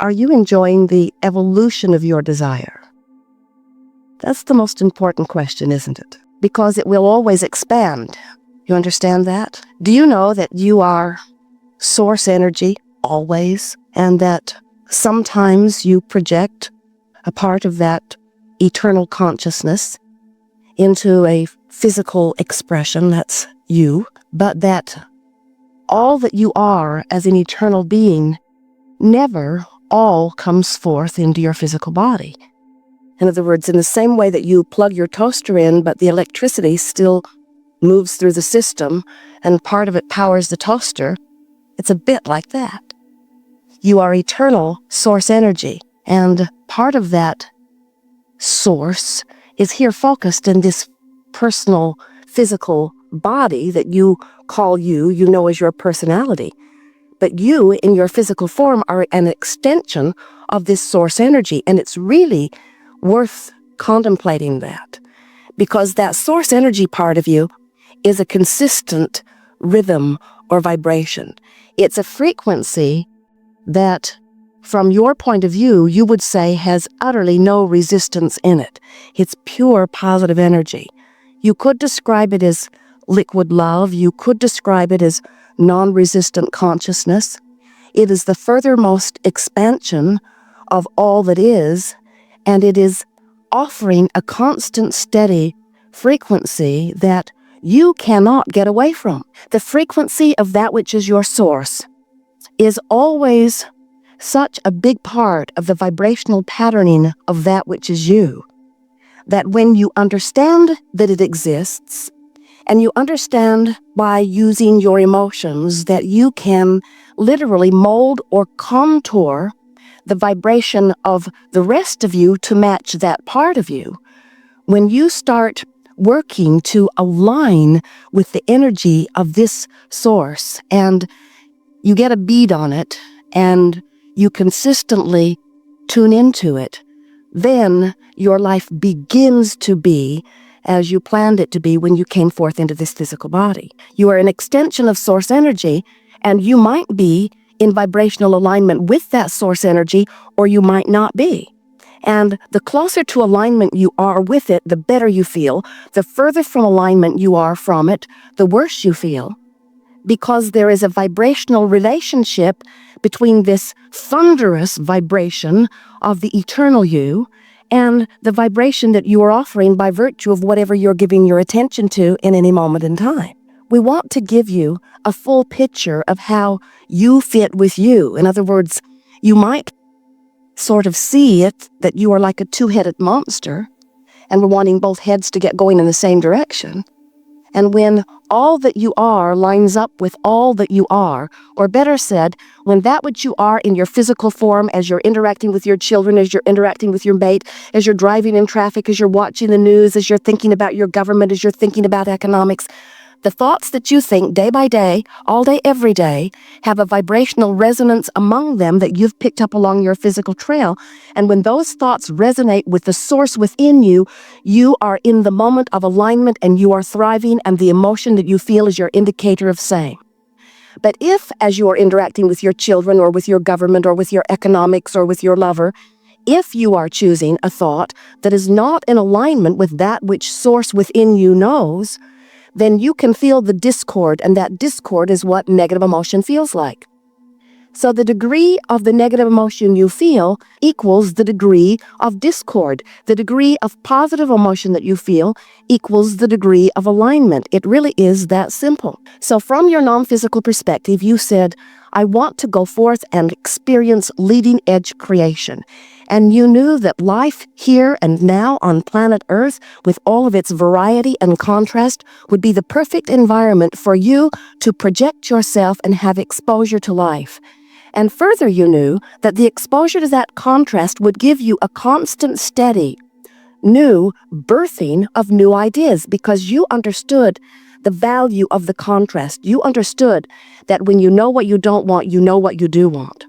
Are you enjoying the evolution of your desire? That's the most important question, isn't it? Because it will always expand. You understand that? Do you know that you are source energy always, and that sometimes you project a part of that eternal consciousness into a physical expression, that's you, but that all that you are as an eternal being never all comes forth into your physical body. In other words, in the same way that you plug your toaster in, but the electricity still moves through the system and part of it powers the toaster, it's a bit like that. You are eternal source energy, and part of that source is here focused in this personal physical body that you call you know as your personality. But you, in your physical form, are an extension of this source energy, and it's really worth contemplating that, because that source energy part of you is a consistent rhythm or vibration. It's a frequency that, from your point of view, you would say has utterly no resistance in it. It's pure positive energy. You could describe it as liquid love. You could describe it as non-resistant consciousness. It is the furthermost expansion of all that is, and it is offering a constant, steady frequency that you cannot get away from. The frequency of that which is your source is always such a big part of the vibrational patterning of that which is you, that when you understand that it exists, and you understand by using your emotions that you can literally mold or contour the vibration of the rest of you to match that part of you, when you start working to align with the energy of this source, and you get a bead on it, and you consistently tune into it, then your life begins to be as you planned it to be when you came forth into this physical body. You are an extension of source energy, and you might be in vibrational alignment with that source energy, or you might not be. And the closer to alignment you are with it, the better you feel. The further from alignment you are from it, the worse you feel, because there is a vibrational relationship between this thunderous vibration of the eternal you and the vibration that you are offering by virtue of whatever you're giving your attention to in any moment in time. We want to give you a full picture of how you fit with you. In other words, you might sort of see it that you are like a two-headed monster, and we're wanting both heads to get going in the same direction. And when all that you are lines up with all that you are, or better said, when that which you are in your physical form, as you're interacting with your children, as you're interacting with your mate, as you're driving in traffic, as you're watching the news, as you're thinking about your government, as you're thinking about economics, the thoughts that you think day by day, all day, every day, have a vibrational resonance among them that you've picked up along your physical trail. And when those thoughts resonate with the source within you, you are in the moment of alignment and you are thriving, and the emotion that you feel is your indicator of same. But if, as you are interacting with your children or with your government or with your economics or with your lover, if you are choosing a thought that is not in alignment with that which source within you knows, then you can feel the discord, and that discord is what negative emotion feels like. So the degree of the negative emotion you feel equals the degree of discord. The degree of positive emotion that you feel equals the degree of alignment. It really is that simple. So from your non-physical perspective, you said, I want to go forth and experience leading edge creation. And you knew that life here and now on planet Earth, with all of its variety and contrast, would be the perfect environment for you to project yourself and have exposure to life. And further, you knew that the exposure to that contrast would give you a constant, steady, new birthing of new ideas, because you understood the value of the contrast. You understood that when you know what you don't want, you know what you do want.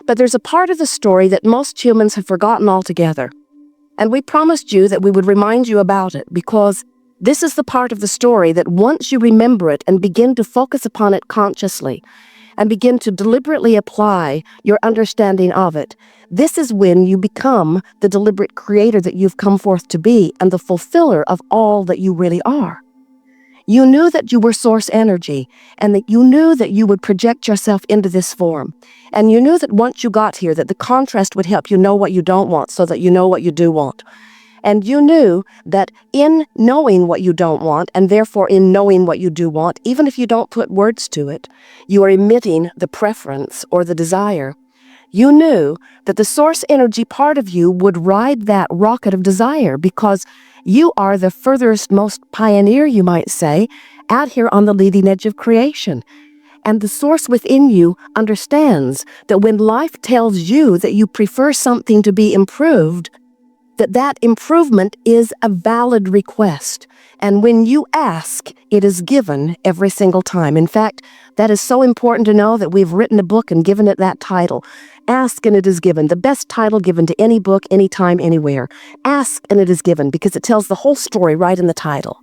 But there's a part of the story that most humans have forgotten altogether. And we promised you that we would remind you about it, because this is the part of the story that once you remember it and begin to focus upon it consciously, and begin to deliberately apply your understanding of it, this is when you become the deliberate creator that you've come forth to be and the fulfiller of all that you really are. You knew that you were source energy, and that you knew that you would project yourself into this form. And you knew that once you got here, that the contrast would help you know what you don't want so that you know what you do want. And you knew that in knowing what you don't want, and therefore in knowing what you do want, even if you don't put words to it, you are emitting the preference or the desire. You knew that the source energy part of you would ride that rocket of desire because you are the furthest most pioneer, you might say, out here on the leading edge of creation. And the source within you understands that when life tells you that you prefer something to be improved, that improvement is a valid request. And when you ask, it is given every single time. In fact, that is so important to know that we've written a book and given it that title. Ask and it is given. The best title given to any book, anytime, anywhere. Ask and it is given, because it tells the whole story right in the title.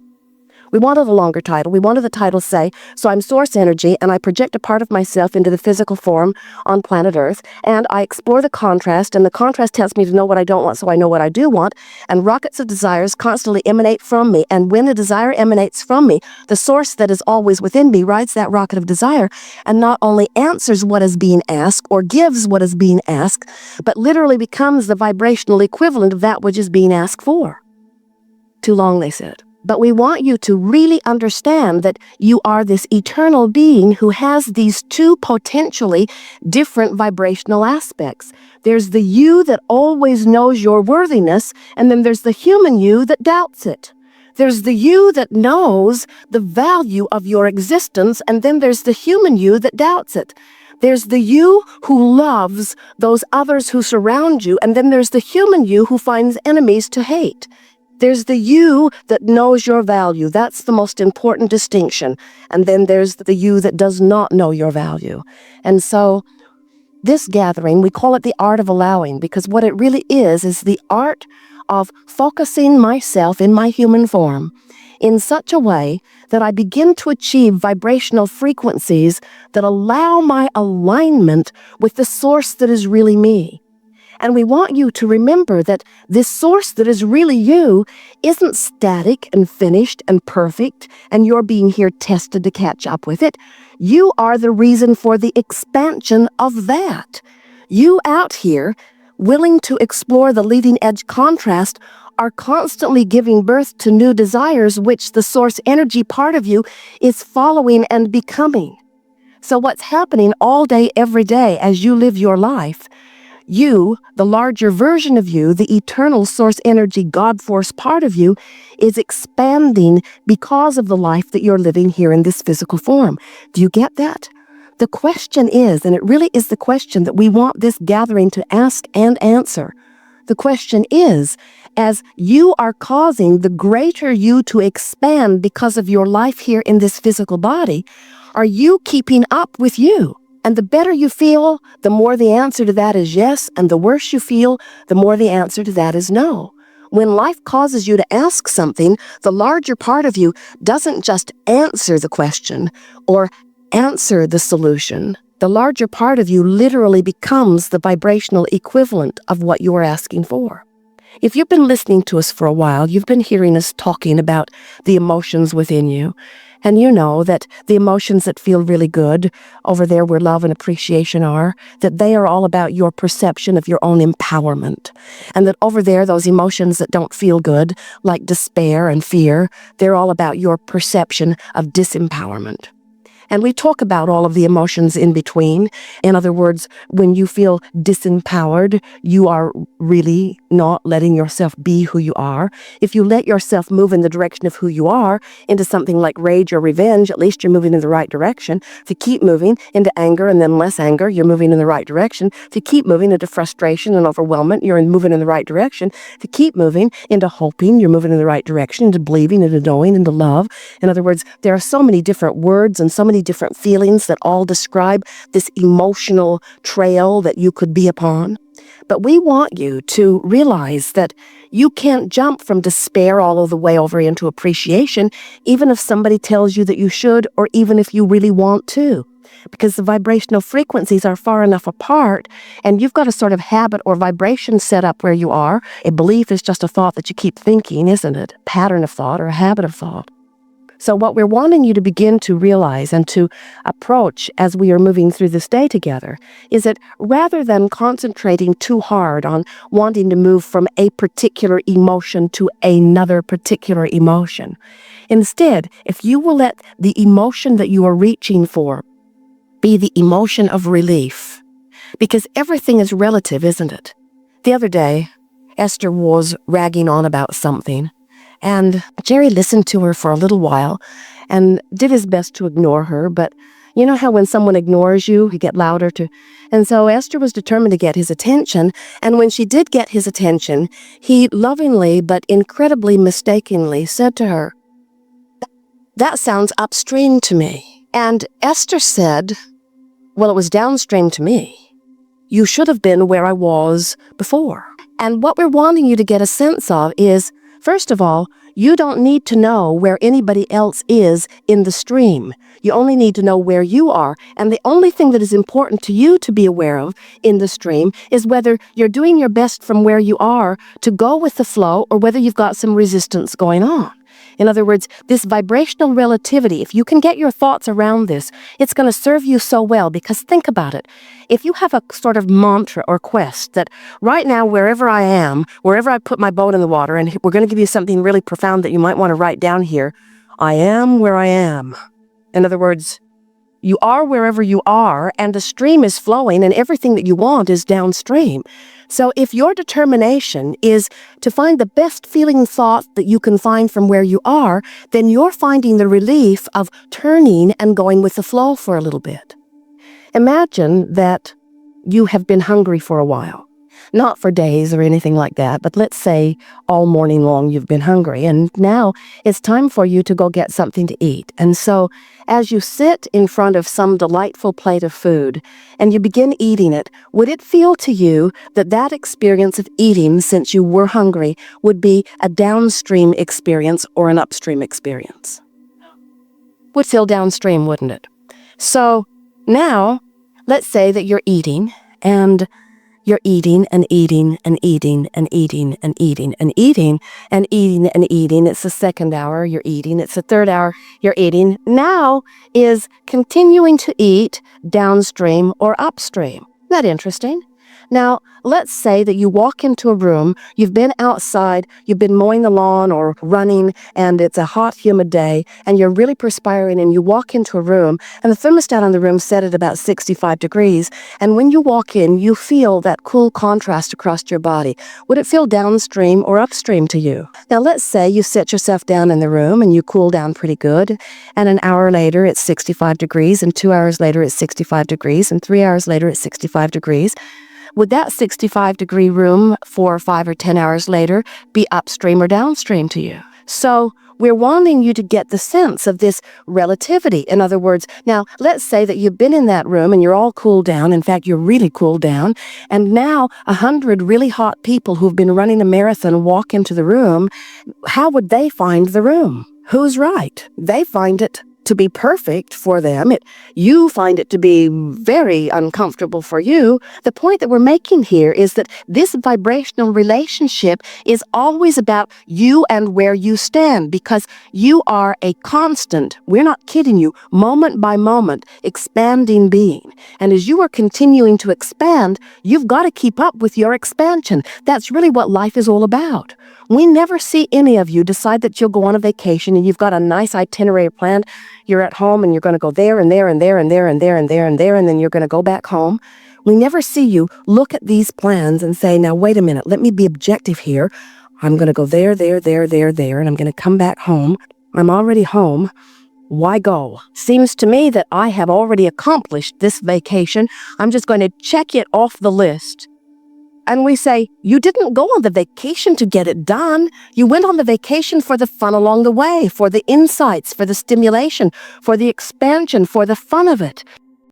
We wanted a longer title. We wanted the title say, so I'm source energy and I project a part of myself into the physical form on planet Earth, and I explore the contrast, and the contrast tells me to know what I don't want so I know what I do want, and rockets of desires constantly emanate from me, and when a desire emanates from me, the source that is always within me rides that rocket of desire and not only answers what is being asked or gives what is being asked, but literally becomes the vibrational equivalent of that which is being asked for. Too long, they said. But we want you to really understand that you are this eternal being who has these two potentially different vibrational aspects. There's the you that always knows your worthiness, and then there's the human you that doubts it. There's the you that knows the value of your existence, and then there's the human you that doubts it. There's the you who loves those others who surround you, and then there's the human you who finds enemies to hate. There's the you that knows your value. That's the most important distinction. And then there's the you that does not know your value. And so this gathering, we call it the art of allowing, because what it really is the art of focusing myself in my human form in such a way that I begin to achieve vibrational frequencies that allow my alignment with the source that is really me. And we want you to remember that this source that is really you isn't static and finished and perfect, and you're being here tested to catch up with it. You are the reason for the expansion of that. You out here, willing to explore the leading edge contrast, are constantly giving birth to new desires, which the source energy part of you is following and becoming. So what's happening all day, every day, as you live your life, you, the larger version of you, the eternal source energy, God force part of you, is expanding because of the life that you're living here in this physical form. Do you get that? The question is, and it really is the question that we want this gathering to ask and answer. The question is, as you are causing the greater you to expand because of your life here in this physical body, are you keeping up with you? And the better you feel, the more the answer to that is yes, and the worse you feel, the more the answer to that is no. When life causes you to ask something, the larger part of you doesn't just answer the question or answer the solution. The larger part of you literally becomes the vibrational equivalent of what you are asking for. If you've been listening to us for a while, you've been hearing us talking about the emotions within you. And you know that the emotions that feel really good over there where love and appreciation are, that they are all about your perception of your own empowerment. And that over there, those emotions that don't feel good, like despair and fear, they're all about your perception of disempowerment. And we talk about all of the emotions in between. In other words, when you feel disempowered, you are really not letting yourself be who you are. If you let yourself move in the direction of who you are into something like rage or revenge, at least you're moving in the right direction. If you keep moving into anger and then less anger, you're moving in the right direction. If you keep moving into frustration and overwhelmment, you're moving in the right direction. If you keep moving into hoping, you're moving in the right direction, into believing, into knowing, into love. In other words, there are so many different words and so many different feelings that all describe this emotional trail that you could be upon. But we want you to realize that you can't jump from despair all of the way over into appreciation, even if somebody tells you that you should, or even if you really want to. because the vibrational frequencies are far enough apart, and you've got a sort of habit or vibration set up where you are. A belief is just a thought that you keep thinking, isn't it? Pattern of thought or a habit of thought. So what we're wanting you to begin to realize and to approach as we are moving through this day together is that rather than concentrating too hard on wanting to move from a particular emotion to another particular emotion, instead, if you will let the emotion that you are reaching for be the emotion of relief, because everything is relative, isn't it? The other day, Esther was ragging on about something, and Jerry listened to her for a little while and did his best to ignore her, but you know how when someone ignores you, you get louder too. And so Esther was determined to get his attention, and when she did get his attention, he lovingly but incredibly mistakenly said to her, "That sounds upstream to me." And Esther said, "Well, it was downstream to me. You should have been where I was before." And what we're wanting you to get a sense of is, first of all, you don't need to know where anybody else is in the stream. You only need to know where you are. And the only thing that is important to you to be aware of in the stream is whether you're doing your best from where you are to go with the flow or whether you've got some resistance going on. In other words, this vibrational relativity, if you can get your thoughts around this, it's going to serve you so well, because think about it. If you have a sort of mantra or quest that right now, wherever I am, wherever I put my boat in the water, and we're going to give you something really profound that you might want to write down here, I am where I am. In other words, you are wherever you are, and the stream is flowing, and everything that you want is downstream. So if your determination is to find the best feeling thought that you can find from where you are, then you're finding the relief of turning and going with the flow for a little bit. Imagine that you have been hungry for a while. Not for days or anything like that, but let's say all morning long you've been hungry, and now it's time for you to go get something to eat. And so as you sit in front of some delightful plate of food and you begin eating it, would it feel to you that that experience of eating, since you were hungry, would be a downstream experience or an upstream experience? Would feel downstream, wouldn't it? So now let's say that you're eating, and you're eating and eating and eating and eating and eating and eating and eating and eating. It's the second hour, you're eating. It's the third hour, you're eating. Now is continuing to eat downstream or upstream. Isn't that interesting? Now, let's say that you walk into a room, you've been outside, you've been mowing the lawn or running, and it's a hot, humid day, and you're really perspiring, and you walk into a room, and the thermostat on the room set at about 65 degrees, and when you walk in, you feel that cool contrast across your body. Would it feel downstream or upstream to you? Now, let's say you sit yourself down in the room, and you cool down pretty good, and an hour later, it's 65 degrees, and 2 hours later, it's 65 degrees, and 3 hours later, it's 65 degrees. Would that 65-degree room 4 or 5 or 10 hours later be upstream or downstream to you? So we're wanting you to get the sense of this relativity. In other words, now let's say that you've been in that room and you're all cooled down. In fact, you're really cooled down. And now 100 really hot people who've been running a marathon walk into the room. How would they find the room? Who's right? They find it to be perfect for them. You find it to be very uncomfortable for you. The point that we're making here is that this vibrational relationship is always about you and where you stand, because you are a constant, we're not kidding you, moment by moment, expanding being. And as you are continuing to expand, you've got to keep up with your expansion. That's really what life is all about. We never see any of you decide that you'll go on a vacation and you've got a nice itinerary planned. You're at home and you're going to go there and there and there and there and there and there and there, and then you're going to go back home. We never see you look at these plans and say, now, wait a minute, let me be objective here. I'm going to go there, there, there, there, there, and I'm going to come back home. I'm already home. Why go? Seems to me that I have already accomplished this vacation. I'm just going to check it off the list. And we say, you didn't go on the vacation to get it done. You went on the vacation for the fun along the way, for the insights, for the stimulation, for the expansion, for the fun of it.